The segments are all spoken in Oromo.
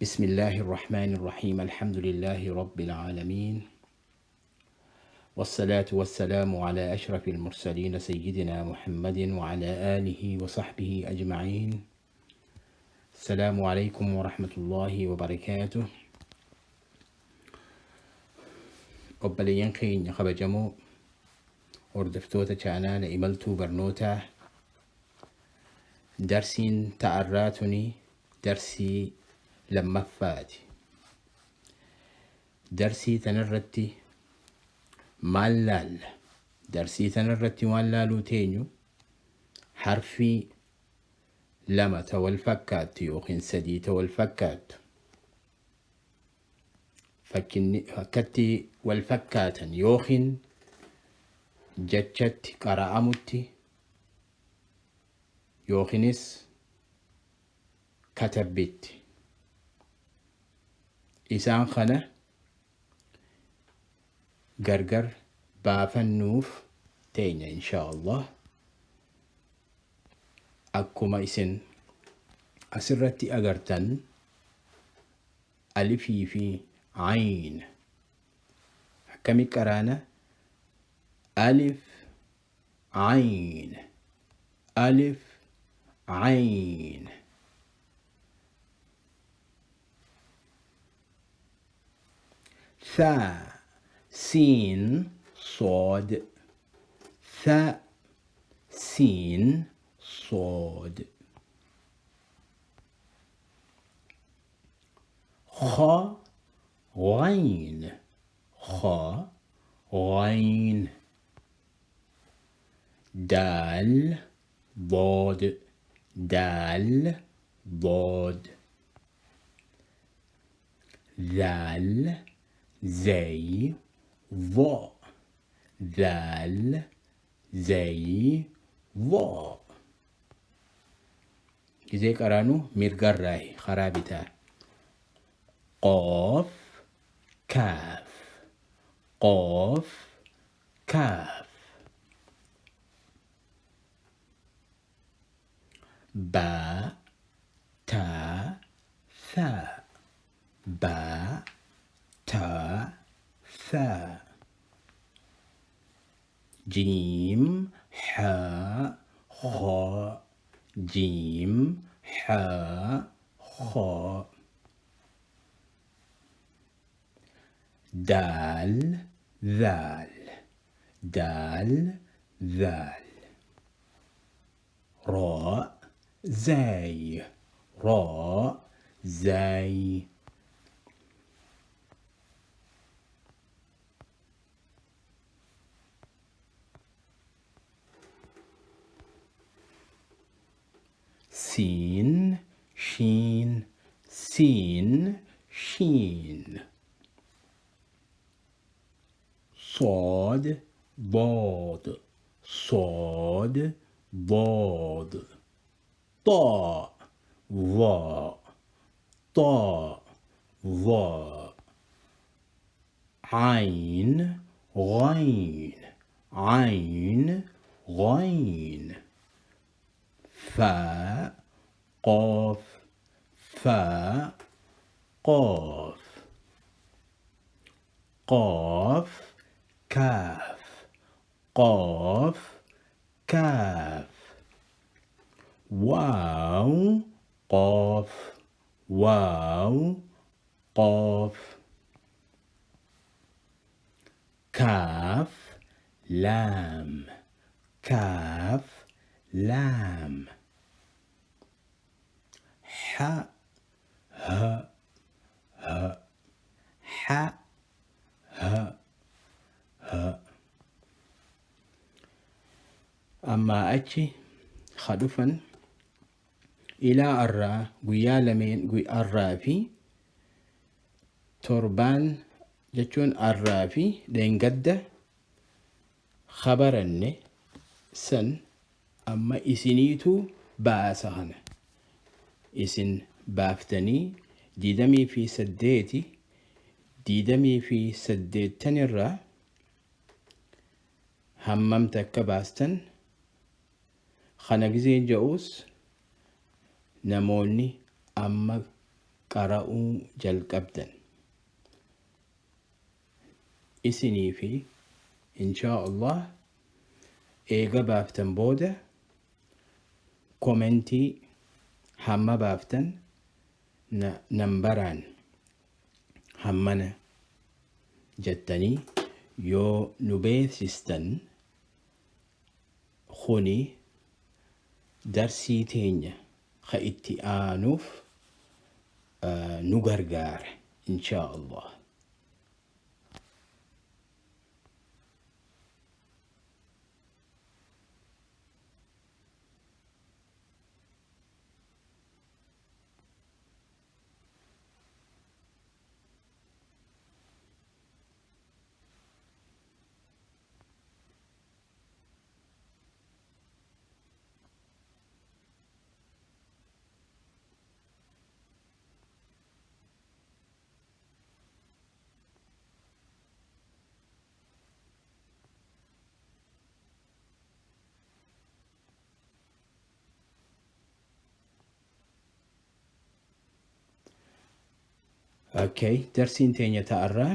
بسم الله الرحمن الرحيم الحمد لله رب العالمين والصلاة والسلام على أشرف المرسلين سيدنا محمد وعلى آله وصحبه أجمعين. السلام عليكم ورحمة الله وبركاته. obboleeyyan keenya kabajamoo hordoftoota chaanaala imaltuu barnootaa, darsiin ta'arraa tuni darsii lammaffaati. darsii tanarratti maal laalla? darsii tanarratti waan laaluu teenyu harfii lama ta wal fakkaattu yookiin sadii ta wal fakkaattu fakkatti wal fakkaatan yookiin jechatti qara'amutti yookiinis katabbitti isaan kana gargar baafannuuf teenya inshaallah. akkuma isin asirratti agartan alifii fi ayn akkami qaraana? alif ayn alif ayn. ثا سين صاد ثا سين صاد. خا غين خا غين. دال ضاد دال ضاد. ذال زي ضاء ذال زي ضاء. إذا قرانو مرقر راي خرابتا. قاف كاف قاف كاف. با تا ثاء با تا ثاء. جيم حاء خاء جيم حاء خاء. دال ذال دال ذال. راء زاي راء زاي. سين شين سين شين. صاد ضاد صاد ضاد. طاء ظاء طاء ظاء. عين غين عين غين. فاء قاف فاء قاف. قاف كاف قاف كاف. واو قاف واو قاف. كاف لام كاف لام. حاء ها ها حاء ها ها. أما أتشي خلفا إلى الراء قويا لمن قوي الرافي تربان جتون الرافي لين قد خبرني سن أما إسنيتو باسهن إسن بافتني ديدمي في سديتي ديدمي في سديتن الراء هممتك باستن خنقزي جوس namoonni amma qara'uu jalqabdan isinii fi inshaa Allah eega baaftan booda komentii hamma baaftan nambaraan hammana jettanii yoo nu beeksistan kuni darsii teenya ka itti aanuuf nu gargaara inshaa Allah. Okay, darsiin teenya ta'arraa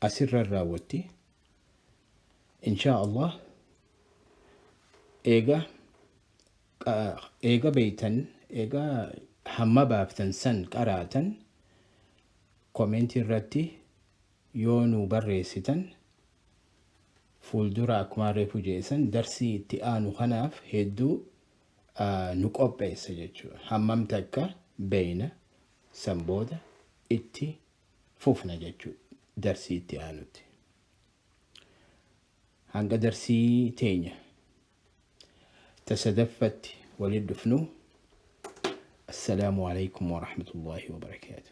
asirra raawwatti inshaa Allah. eega beeytan eega hamma baaftan san qaraatan komentii irratti yoo nu barreessitan fuuldura akkuma reefu jeessan darsii itti aanu kanaaf hedduu nu qopheessa jechuudha. Hammam takka beeyna san booda itti fufna jechuudha darsii itti aanutti. Hanga darsii teenya تصدفت ولد فنو. السلام عليكم ورحمة الله وبركاته.